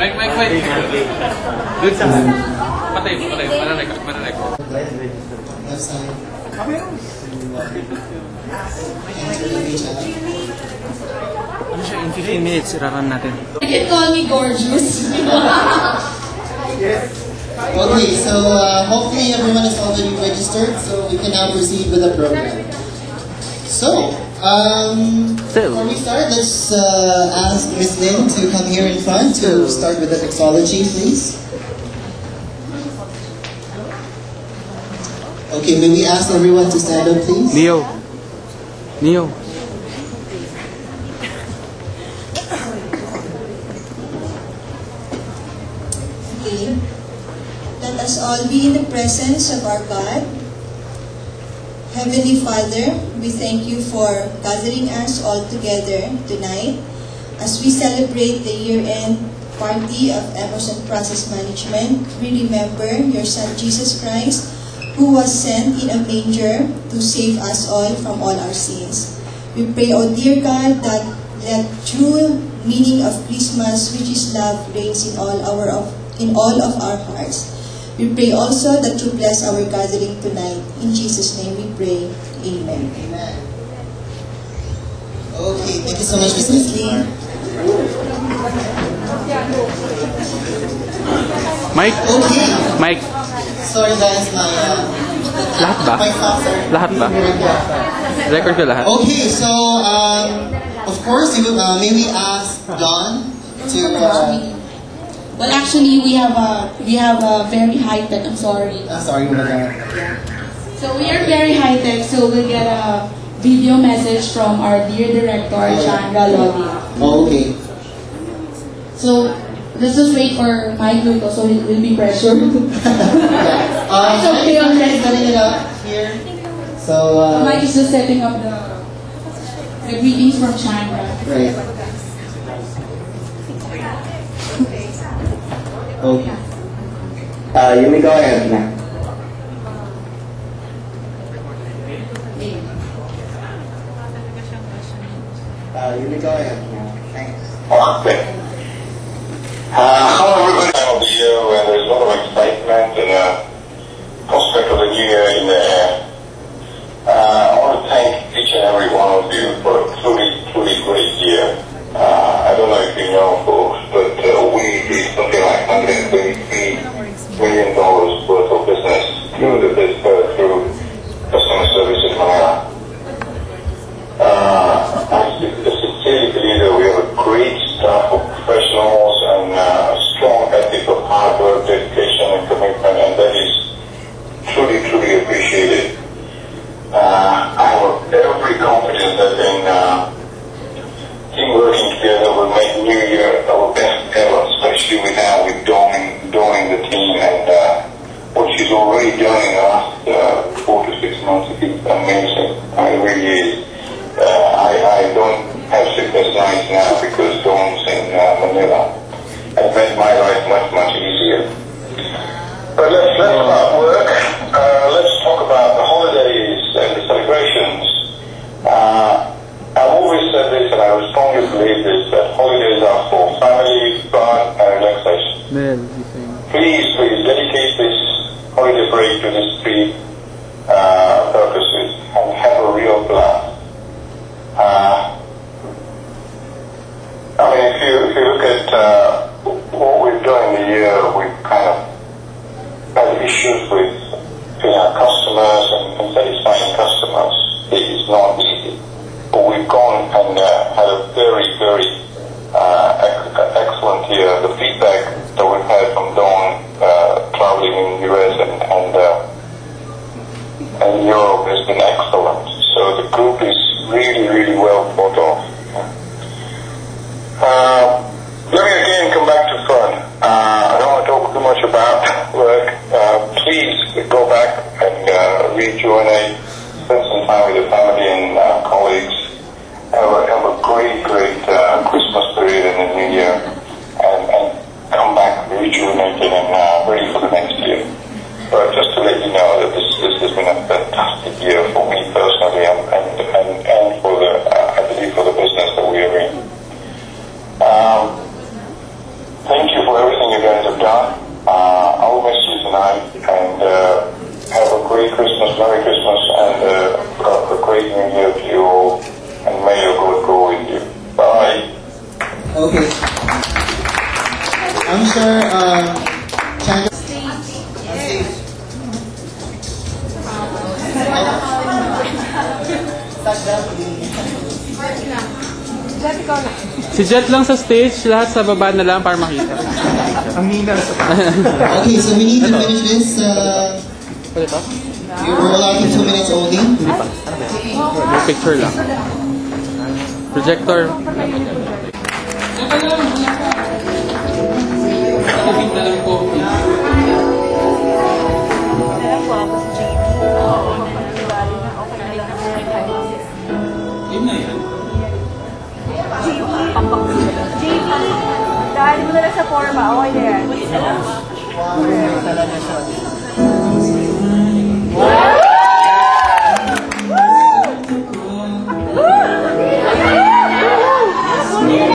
Mike. Good sa patay. Mananag. Left side. Ano siya, in 15 minutes, iraran natin. You can call me gorgeous. Okay, so hopefully everyone is already registered, so we can now proceed with the program. So, before we start, let's ask Ms. Lynn to come here in front to start with the mixology, please. Okay, may we ask everyone to stand up, please? Neo. Okay. Let us all be in the presence of our God. Heavenly Father, we thank you for gathering us all together tonight as we celebrate the year-end party of Emerson Process Management. We remember your Son Jesus Christ, who was sent in a manger to save us all from all our sins. We pray, O dear God, that true meaning of Christmas, which is love, reigns in all of our hearts. We pray also that you bless our gathering tonight. In Jesus' name we pray. Amen. Amen. Okay, thank you so much, Ms. Lynn. Mike? Okay. Mike? Sorry guys, Lahat ba? my thoughts are... Lahat ba? Record ko lahat. Okay, so of course, may we ask Don to... Well, actually, we have a very high-tech, I'm sorry. sorry, So we are very high-tech, so we'll get a video message from our dear director, Chandra Lodi. Oh, okay. So let's just wait for Mike Luto, so we'll be pressured. It's okay, I'm ready. Setting it up here. So, Mike is just setting up the greetings from Chandra. right. Okay. You may go ahead now. You may go ahead now. Thanks. Okay. Hello everybody. Time of the year where there's a lot of excitement and prospect of the new year in the air. I want to thank each and every one of you for a truly great year. I don't know if you know, folks, but we did something like $133 million worth of business through customer service in Manila. I sincerely believe that we have a great staff of professionals and a strong ethic of hard work, dedication, and commitment, and that is truly appreciated. I have every confidence that in team working together will make New Year our best ever, especially with Dawn in the team, and what she's already done in the last 4 to 6 months is amazing. It really is. I don't have sleepless nights now because Dawn's in Manila. It made my life much easier. But let's about work. Let's talk about the holidays and the celebrations. I've always said this, and I strongly believe this, that holidays are for family, fun, and relaxation. Please dedicate this holiday break to these three purposes and have a real blast. If you look at what we've done in the year, we've kind of had issues with customers and satisfying customers. It is not easy. But we've gone and had a very excellent year. The feedback that we've had from Dawn traveling in the US and Europe has been excellent. So the group is really well thought of. Let me again come back to fun. I don't want to talk too much about work. Please go back and rejuvenate, spend some time with the family and colleagues. Have a great Christmas period in the new year, and come back rejuvenated and ready for the next year. But just to let you know that this has been a fantastic year for me personally, and for the I believe Okay. I'm sure, Chandler... Si Jet lang sa stage, lahat sa baba na lang para makita. Okay, so we need to finish this. Pwede ba? We're allowed 2 minutes only. Hindi pa. May picture lang. Projector. Nakabit na lang po. Yun na yan. Dahil mo na lang sa forma, okay na yan.